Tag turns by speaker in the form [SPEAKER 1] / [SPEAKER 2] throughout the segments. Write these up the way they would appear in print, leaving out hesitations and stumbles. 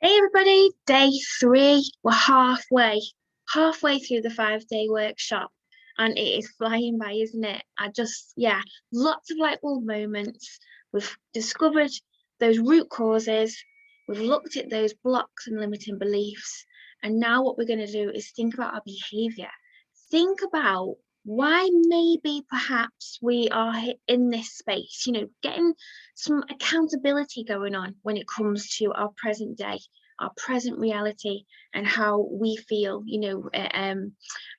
[SPEAKER 1] Hey everybody, day three. We're halfway through the 5 day workshop, and it is flying by, isn't it? Lots of light bulb moments. We've discovered those root causes, we've looked at those blocks and limiting beliefs, and now what we're going to do is think about our behavior. Think about why maybe perhaps we are in this space, getting some accountability going on when it comes to our present day, our present reality, and how we feel,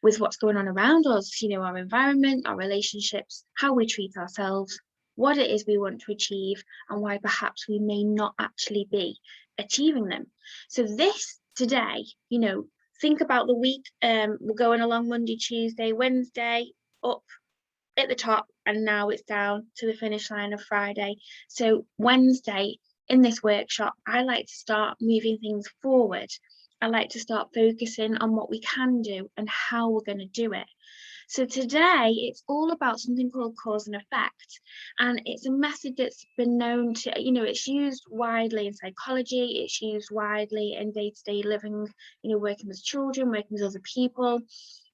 [SPEAKER 1] with what's going on around us, our environment, our relationships, how we treat ourselves, what it is we want to achieve, and why perhaps we may not actually be achieving them. So this today, think about the week. We're going along Monday, Tuesday, Wednesday, up at the top, and now it's down to the finish line of Friday. So Wednesday in this workshop, I like to start moving things forward. I like to start focusing on what we can do and how we're going to do it. So today it's all about something called cause and effect. And it's a method that's been known to, it's used widely in psychology, it's used widely in day-to-day living, working with children, working with other people.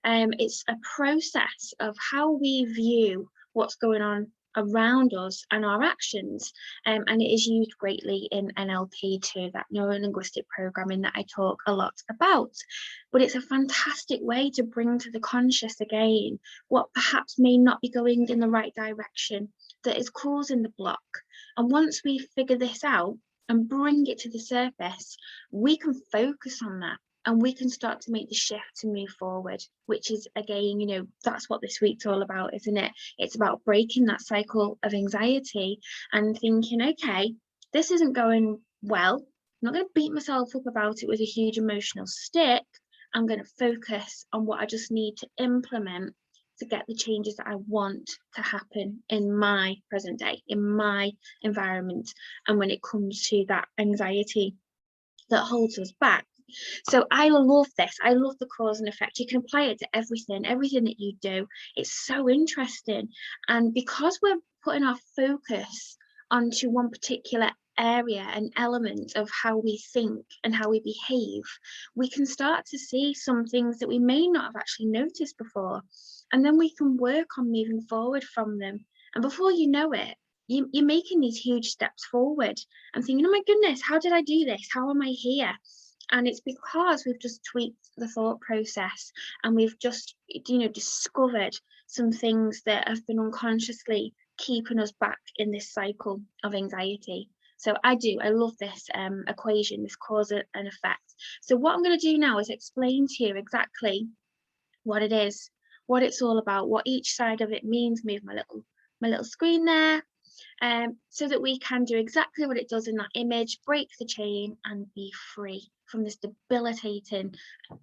[SPEAKER 1] It's a process of how we view what's going on around us and our actions, and it is used greatly in NLP too, that neuro-linguistic programming that I talk a lot about. But it's a fantastic way to bring to the conscious again what perhaps may not be going in the right direction that is causing the block. And once we figure this out and bring it to the surface, we can focus on that and we can start to make the shift to move forward, which is, again, that's what this week's all about, isn't it? It's about breaking that cycle of anxiety and thinking, okay, this isn't going well. I'm not going to beat myself up about it with a huge emotional stick. I'm going to focus on what I just need to implement to get the changes that I want to happen in my present day, in my environment. And when it comes to that anxiety that holds us back. So I love this. I love the cause and effect. You can apply it to everything that you do. It's so interesting. And because we're putting our focus onto one particular area and element of how we think and how we behave, we can start to see some things that we may not have actually noticed before. And then we can work on moving forward from them. And before you know it, you're making these huge steps forward and thinking, oh my goodness, how did I do this? How am I here? And it's because we've just tweaked the thought process and we've just, discovered some things that have been unconsciously keeping us back in this cycle of anxiety. So I love this equation, this cause and effect. So what I'm going to do now is explain to you exactly what it is, what it's all about, what each side of it means. Move my little screen there, so that we can do exactly what it does in that image, break the chain and be free from this debilitating,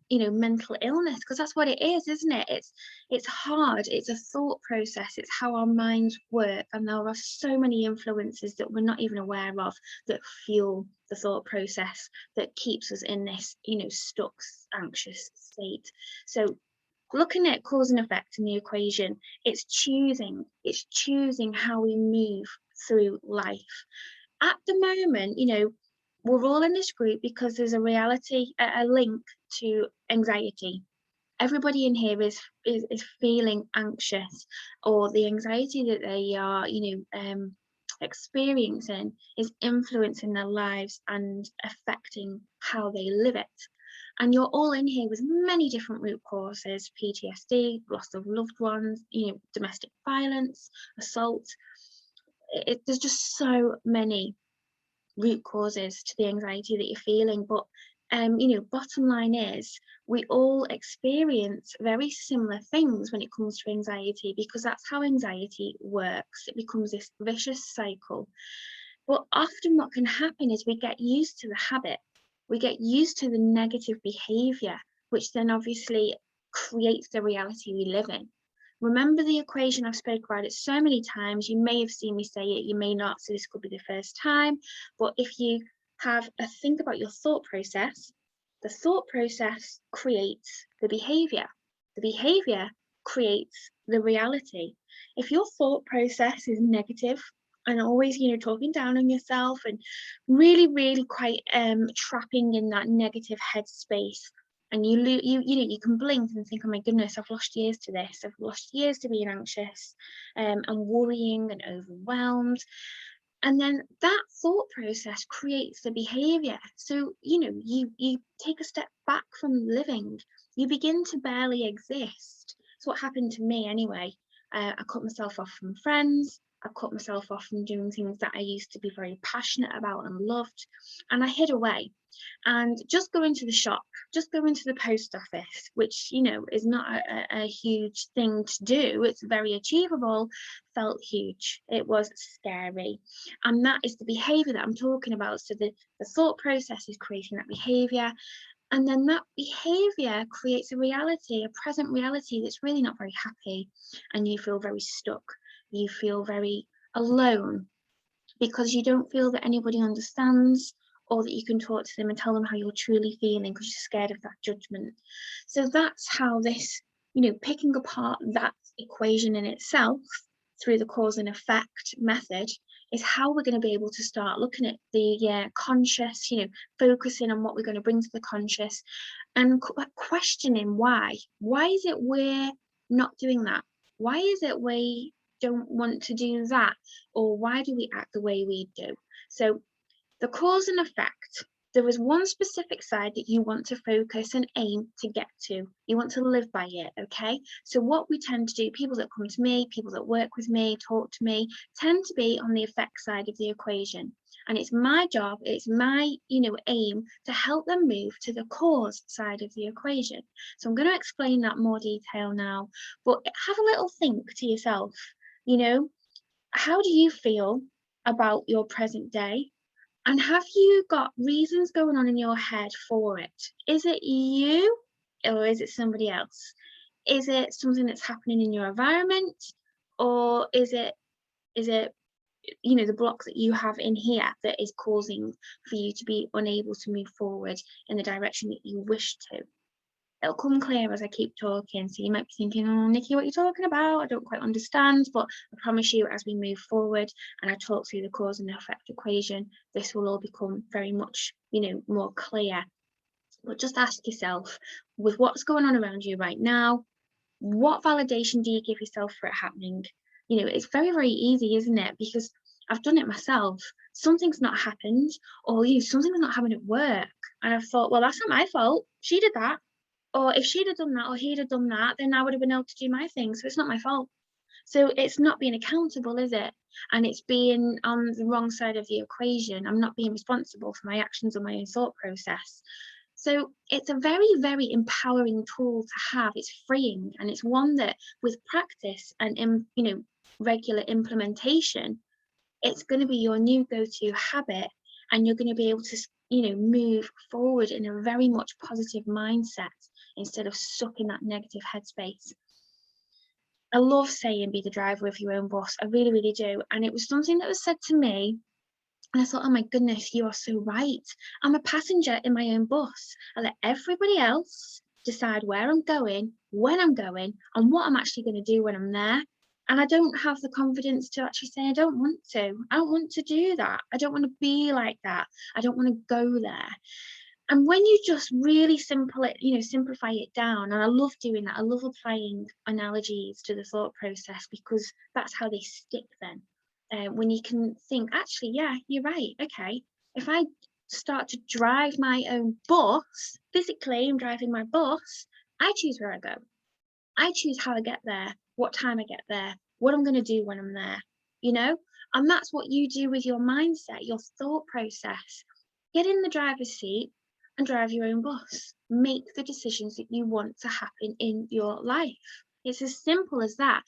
[SPEAKER 1] mental illness, because that's what it is, isn't it? It's hard, it's a thought process, it's how our minds work, and there are so many influences that we're not even aware of that fuel the thought process that keeps us in this, stuck, anxious state. So looking at cause and effect in the equation, it's choosing how we move through life. At the moment, we're all in this group because there's a reality, a link to anxiety. Everybody in here is feeling anxious, or the anxiety that they are, experiencing is influencing their lives and affecting how they live it. And you're all in here with many different root causes: PTSD, loss of loved ones, domestic violence, assault. There's just so many root causes to the anxiety that you're feeling. But bottom line is we all experience very similar things when it comes to anxiety, because that's how anxiety works. It becomes this vicious cycle. But often what can happen is we get used to the habit, we get used to the negative behavior, which then obviously creates the reality we live in. Remember the equation? I've spoke about it so many times. You may have seen me say it, you may not, so this could be the first time. But if you have a think about your thought process, the thought process creates the behavior creates the reality. If your thought process is negative and always, you know, talking down on yourself and really, really quite trapping in that negative headspace. And you know, you can blink and think, oh my goodness, I've lost years to this. I've lost years to being anxious and worrying and overwhelmed. And then that thought process creates the behavior. So, you know, you take a step back from living, you begin to barely exist. It's what happened to me anyway. I cut myself off from friends. I cut myself off from doing things that I used to be very passionate about and loved. And I hid away. And just going to the shop, just going to the post office, which, you know, is not a huge thing to do, it's very achievable, felt huge. It was scary. And that is the behavior that I'm talking about. So the thought process is creating that behavior. And then that behavior creates a reality, a present reality that's really not very happy. And you feel very stuck. You feel very alone because you don't feel that anybody understands, or that you can talk to them and tell them how you're truly feeling because you're scared of that judgment. So that's how this, you know, picking apart that equation in itself through the cause and effect method is how we're going to be able to start looking at the conscious, you know, focusing on what we're going to bring to the conscious and questioning why. Why is it we're not doing that? Why is it we don't want to do that? Or why do we act the way we do? So the cause and effect, there is one specific side that you want to focus and aim to get to. You want to live by it, okay? So what we tend to do, people that come to me, people that work with me, talk to me, tend to be on the effect side of the equation. And it's my job, it's my, you know, aim to help them move to the cause side of the equation. So I'm going to explain that more detail now, but have a little think to yourself, you know, how do you feel about your present day? And have you got reasons going on in your head for it? Is it you or is it somebody else? Is it something that's happening in your environment, or is it you know, the block that you have in here that is causing for you to be unable to move forward in the direction that you wish to? It'll come clear as I keep talking, so you might be thinking, oh, Nikki, what are you talking about? I don't quite understand, but I promise you, as we move forward and I talk through the cause and effect equation, this will all become very much, you know, more clear. But just ask yourself, with what's going on around you right now, what validation do you give yourself for it happening? You know, it's very, very easy, isn't it? Because I've done it myself. Something's not happened, or you know, something's not happened at work, and I've thought, well, that's not my fault. She did that. Or if she'd have done that or he'd have done that, then I would have been able to do my thing. So it's not my fault. So it's not being accountable, is it? And it's being on the wrong side of the equation. I'm not being responsible for my actions or my own thought process. So it's a very, very empowering tool to have. It's freeing, and it's one that, with practice and you know, regular implementation, it's going to be your new go-to habit, and you're going to be able to, you know, move forward in a very much positive mindset instead of stuck in that negative headspace. I love saying be the driver of your own bus. I really, really do. And it was something that was said to me, and I thought, oh my goodness, you are so right. I'm a passenger in my own bus. I let everybody else decide where I'm going, when I'm going, and what I'm actually going to do when I'm there. And I don't have the confidence to actually say, I don't want to. I don't want to do that. I don't want to be like that. I don't want to go there. And when you just really simplify it down, and I love doing that. I love applying analogies to the thought process because that's how they stick then. When you can think, actually, yeah, you're right. Okay, if I start to drive my own bus, physically, I'm driving my bus, I choose where I go. I choose how I get there, what time I get there, what I'm going to do when I'm there, you know? And that's what you do with your mindset, your thought process. Get in the driver's seat and drive your own bus. Make the decisions that you want to happen in your life. It's as simple as that.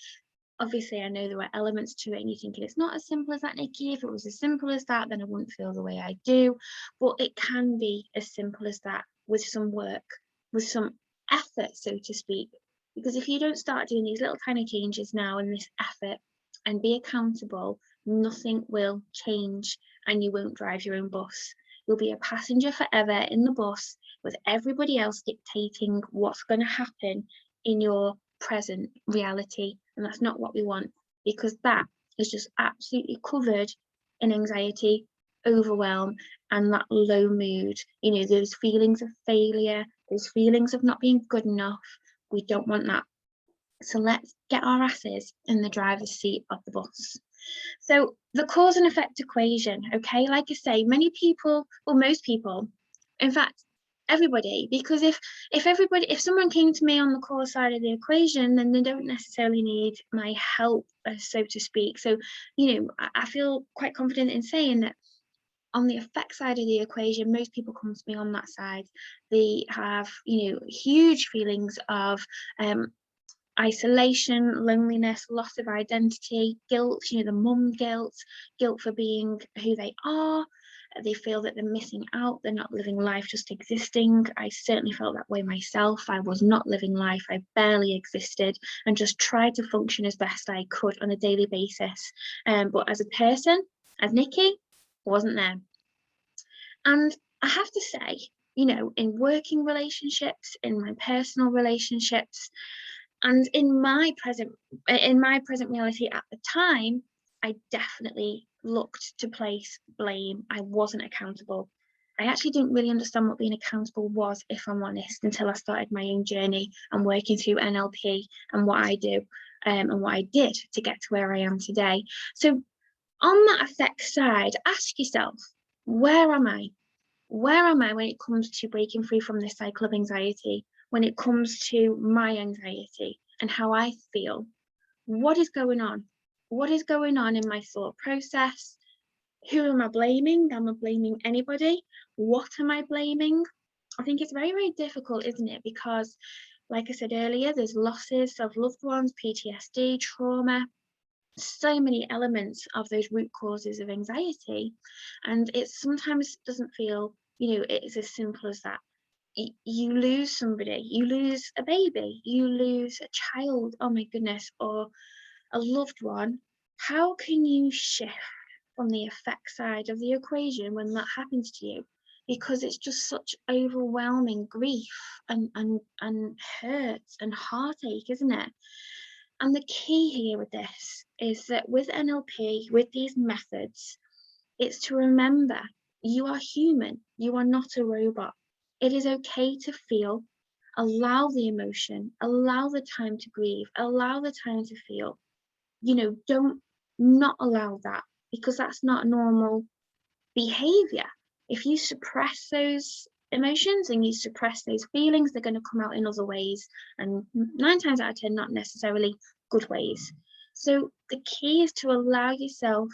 [SPEAKER 1] Obviously, I know there are elements to it, and you're thinking it's not as simple as that, Nikki. If it was as simple as that, then I wouldn't feel the way I do. But it can be as simple as that with some work, with some effort, so to speak. Because if you don't start doing these little tiny changes now in this effort and be accountable, nothing will change, and you won't drive your own bus. You'll be a passenger forever in the bus with everybody else dictating what's going to happen in your present reality. And that's not what we want, because that is just absolutely covered in anxiety, overwhelm, and that low mood. You know, those feelings of failure, those feelings of not being good enough. We don't want that. So let's get our asses in the driver's seat of the bus. So the cause and effect equation, okay, like I say, many people, or most people, in fact, everybody, because if someone came to me on the cause side of the equation, then they don't necessarily need my help, so to speak. So, you know, I feel quite confident in saying that on the effect side of the equation, most people come to me on that side. They have, you know, huge feelings of isolation, loneliness, loss of identity, guilt, you know, the mum guilt for being who they are. They feel that they're missing out, they're not living life, just existing. I certainly felt that way myself. I was not living life, I barely existed and just tried to function as best I could on a daily basis. But as a person, as Nikki, wasn't there. And I have to say, you know, in working relationships, in my personal relationships, and in my present reality at the time, I definitely looked to place blame. I wasn't accountable. I actually didn't really understand what being accountable was, if I'm honest, until I started my own journey and working through NLP and what I do and what I did to get to where I am today. So on that effect side, ask yourself, where am I? Where am I when it comes to breaking free from this cycle of anxiety? When it comes to my anxiety and how I feel? What is going on? What is going on in my thought process? Who am I blaming? Am I blaming anybody? What am I blaming? I think it's very, very difficult, isn't it? Because, like I said earlier, there's losses of loved ones, PTSD, trauma, so many elements of those root causes of anxiety. And it sometimes doesn't feel, you know, it's as simple as that. You lose somebody, you lose a baby, you lose a child, oh my goodness, or a loved one. How can you shift from the effect side of the equation when that happens to you? Because it's just such overwhelming grief and hurt and heartache, isn't it? And the key here with this is that with NLP, with these methods, it's to remember you are human, you are not a robot. It is okay to feel, allow the emotion, allow the time to grieve, allow the time to feel. You know, don't not allow that, because that's not normal behavior. If you suppress those emotions and you suppress those feelings, they're going to come out in other ways, and 9 times out of 10 not necessarily good ways. So the key is to allow yourself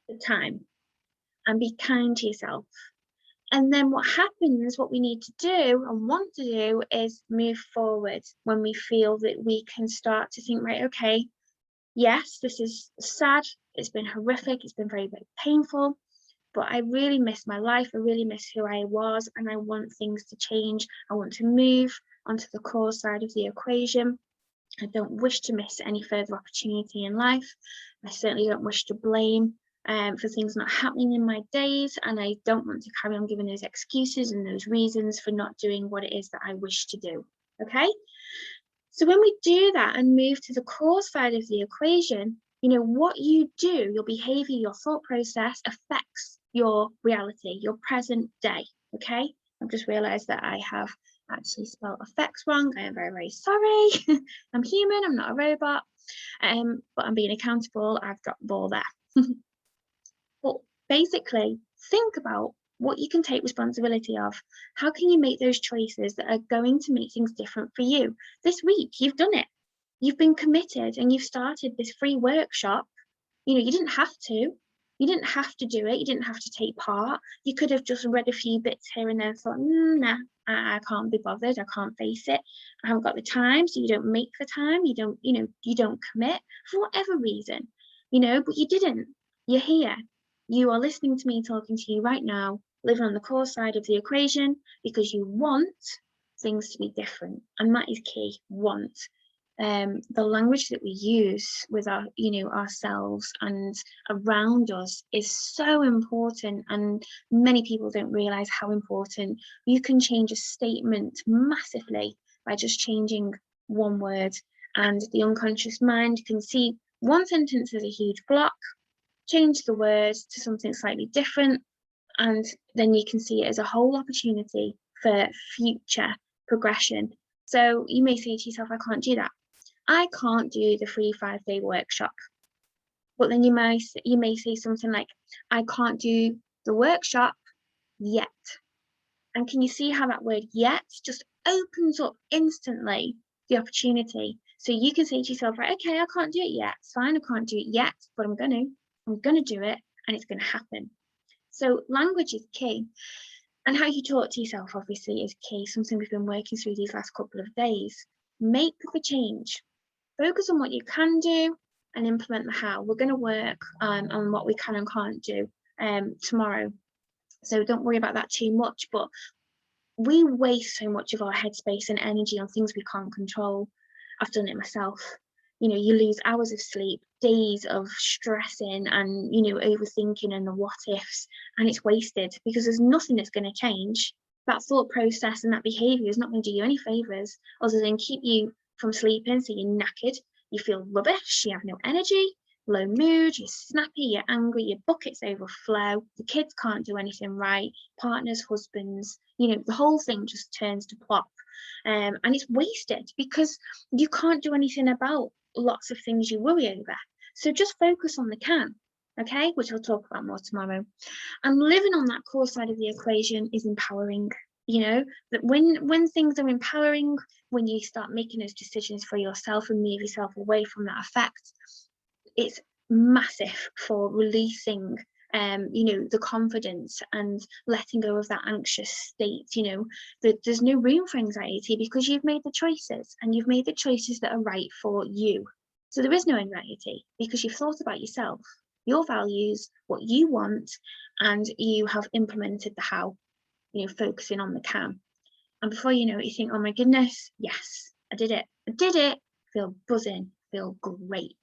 [SPEAKER 1] the time and be kind to yourself. And then what happens, what we need to do and want to do, is move forward when we feel that we can start to think, right, okay, yes, this is sad, it's been horrific, it's been very, very painful, but I really miss my life, I really miss who I was, and I want things to change. I want to move onto the core side of the equation. I don't wish to miss any further opportunity in life. I certainly don't wish to blame for things not happening in my days, and I don't want to carry on giving those excuses and those reasons for not doing what it is that I wish to do. Okay? So when we do that and move to the core side of the equation, you know, what you do, your behavior, your thought process affects your reality, your present day. Okay? I've just realized that I have actually spelled effects wrong. I am very, very sorry. I'm human, I'm not a robot. But I'm being accountable. I've dropped the ball there. But basically, think about what you can take responsibility of. How can you make those choices that are going to make things different for you? This week, you've done it. You've been committed and you've started this free workshop. You know, you didn't have to. You didn't have to do it. You didn't have to take part. You could have just read a few bits here and there and thought, nah, I can't be bothered. I can't face it. I haven't got the time. So you don't make the time. You don't, you know, you don't commit for whatever reason, you know, but you didn't. You're here. You are listening to me talking to you right now, living on the core side of the equation because you want things to be different. And that is key, want. The language that we use with our, you know, ourselves and around us is so important, and many people don't realize how important. You can change a statement massively by just changing one word, and the unconscious mind can see One sentence is a huge block. Change the words to something slightly different, and then you can see it as a whole opportunity for future progression. So you may say to yourself, I can't do that. I can't do the free 5-day workshop. But then you may say something like, I can't do the workshop yet. And can you see how that word yet just opens up instantly the opportunity? So you can say to yourself, right, okay, I can't do it yet. It's fine, I can't do it yet, but I'm gonna do it, and it's gonna happen. So language is key. And how you talk to yourself, obviously, is key, something we've been working through these last couple of days. Make the change. Focus on what you can do and implement the how. We're going to work on what we can and can't do tomorrow. So don't worry about that too much. But we waste so much of our headspace and energy on things we can't control. I've done it myself. You know, you lose hours of sleep, days of stressing and, you know, overthinking and the what ifs, and it's wasted because there's nothing that's going to change. That thought process and that behavior is not going to do you any favors other than keep you from sleeping, so you're knackered, you feel rubbish, you have no energy, low mood, you're snappy, you're angry, your buckets overflow, the kids can't do anything right, partners, husbands, you know, the whole thing just turns to plop. And it's wasted because you can't do anything about lots of things you worry over. So just focus on the can, okay, which I'll talk about more tomorrow. And living on that core side of the equation is empowering. You know, that when things are empowering, when you start making those decisions for yourself and move yourself away from that effect, it's massive for releasing you know, the confidence and letting go of that anxious state. You know, that there's no room for anxiety because you've made the choices, and you've made the choices that are right for you. So there is no anxiety because you've thought about yourself, your values, what you want, and you have implemented the how, you know, focusing on the can. And before you know it, you think, oh my goodness, yes, I did it. I did it. Feel buzzing, feel great.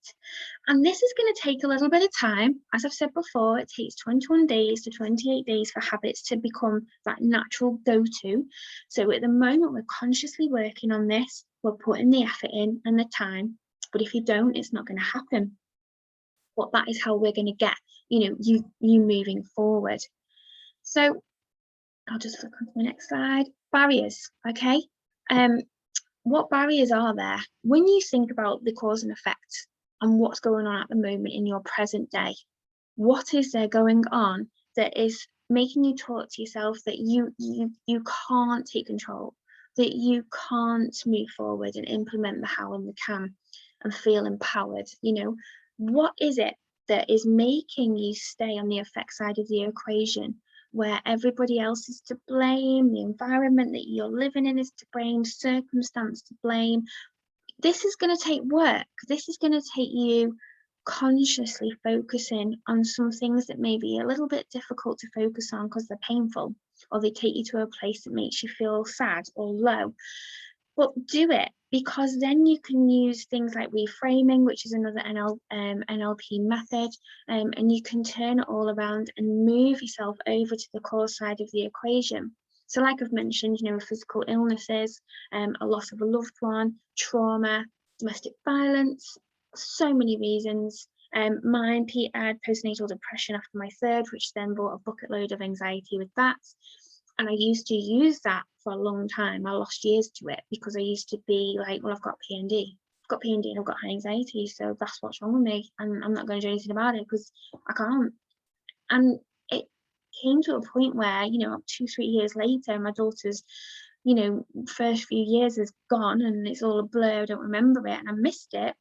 [SPEAKER 1] And this is going to take a little bit of time. As I've said before, it takes 21 days to 28 days for habits to become that natural go-to. So at the moment, we're consciously working on this. We're putting the effort in and the time. But if you don't, it's not going to happen. But that is how we're going to get, you know, you moving forward. So I'll just flick on to the next slide. Barriers, okay? What barriers are there? When you think about the cause and effect and what's going on at the moment in your present day, what is there going on that is making you talk to yourself that you can't take control, that you can't move forward and implement the how and the can and feel empowered? You know, what is it that is making you stay on the effect side of the equation, where everybody else is to blame, the environment that you're living in is to blame, circumstance to blame? This is going to take work. This is going to take you consciously focusing on some things that may be a little bit difficult to focus on because they're painful, or they take you to a place that makes you feel sad or low. But do it, because then you can use things like reframing, which is another NLP method, and you can turn it all around and move yourself over to the core side of the equation. So like I've mentioned, you know, physical illnesses, a loss of a loved one, trauma, domestic violence, so many reasons. Mine, Pete, had postnatal depression after my third, which then brought a bucket load of anxiety with that. And I used to use that for a long time. I lost years to it because I used to be like, well, I've got PND. I've got PND and I've got high anxiety, so that's what's wrong with me. And I'm not going to do anything about it because I can't. And it came to a point where, you know, 2-3 years later, my daughter's, you know, first few years is gone and it's all a blur. I don't remember it, and I missed it.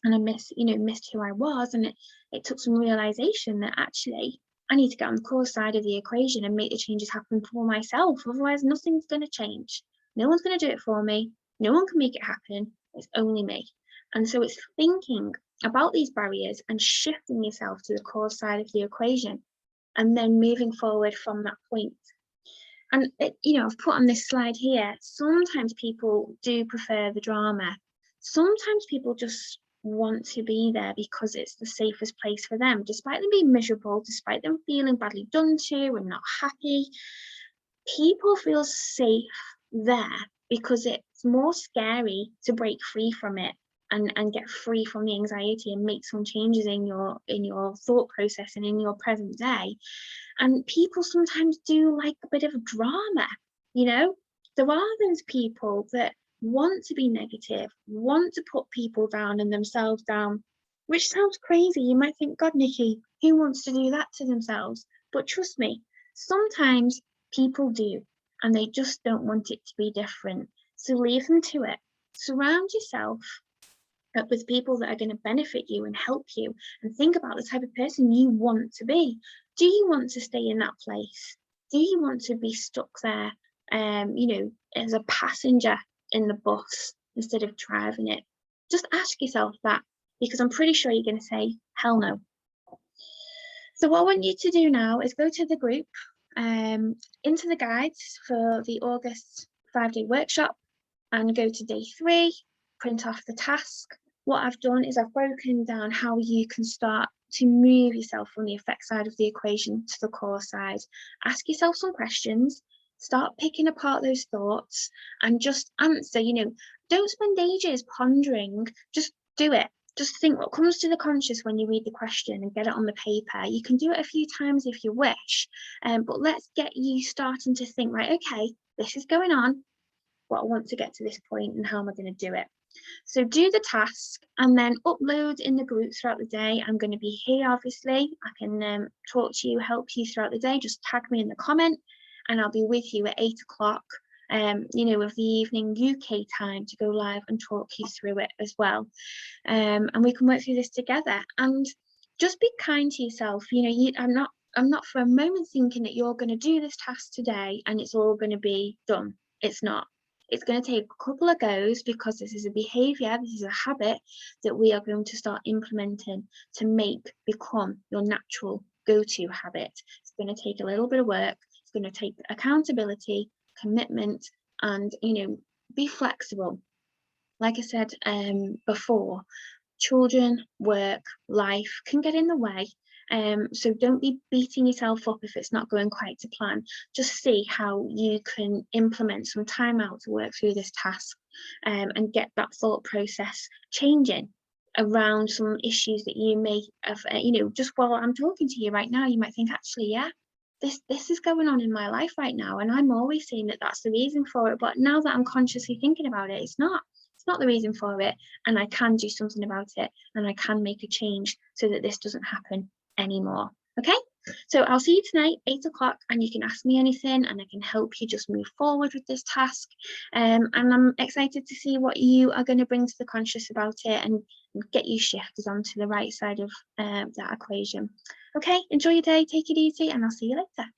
[SPEAKER 1] And I missed who I was. And it took some realization that actually I need to get on the core side of the equation and make the changes happen for myself. Otherwise, nothing's going to change. No one's going to do it for me. No one can make it happen. It's only me. And so it's thinking about these barriers and shifting yourself to the core side of the equation, and then moving forward from that point. And, I've put on this slide here, sometimes people do prefer the drama. Sometimes people just want to be there because it's the safest place for them, despite them being miserable, despite them feeling badly done to and not happy. People feel safe there because it's more scary to break free from it and get free from the anxiety and make some changes in your thought process and in your present day. And people sometimes do like a bit of drama, you know. There are those people that want to be negative, want to put people down and themselves down, which sounds crazy. You might think, God, Nikki, who wants to do that to themselves? But trust me, sometimes people do, and they just don't want it to be different. So leave them to it. Surround yourself with people that are going to benefit you and help you, and think about the type of person you want to be. Do you want to stay in that place? Do you want to be stuck there, you know, as a passenger in the bus instead of driving it? Just ask yourself that, because I'm pretty sure you're going to say, hell no. So what I want you to do now is go to the group, into the guides for the August 5-day workshop, and go to day 3, print off the task. What I've done is I've broken down how you can start to move yourself from the effect side of the equation to the core side. Ask yourself some questions, start picking apart those thoughts, and just answer. You know, don't spend ages pondering, just do it. Just think what comes to the conscious when you read the question and get it on the paper. You can do it a few times if you wish, but let's get you starting to think, right, okay, this is going on, what I want to get to this point, and how am I going to do it? So do the task and then upload in the group throughout the day. I'm going to be here, obviously. I can talk to you, help you throughout the day. Just tag me in the comment and I'll be with you at 8 o'clock, you know, of the evening UK time, to go live and talk you through it as well. And we can work through this together. And just be kind to yourself. You know, I'm not for a moment thinking that you're going to do this task today and it's all going to be done. It's not. It's going to take a couple of goes, because this is a behavior, this is a habit that we are going to start implementing to become your natural go-to habit. It's going to take a little bit of work. It's going to take accountability, commitment, and, you know, be flexible. Like I said before, children, work, life can get in the way. So don't be beating yourself up if it's not going quite to plan. Just see how you can implement some time out to work through this task, and get that thought process changing around some issues that you may have, you know, just while I'm talking to you right now, you might think, actually, yeah, this is going on in my life right now, and I'm always saying that that's the reason for it, but now that I'm consciously thinking about it, it's not the reason for it, and I can do something about it, and I can make a change so that this doesn't happen anymore. Okay, so I'll see you tonight, 8 o'clock, and you can ask me anything and I can help you just move forward with this task. And I'm excited to see what you are going to bring to the conscious about it and get you shifted onto the right side of that equation. Okay, enjoy your day, take it easy, and I'll see you later.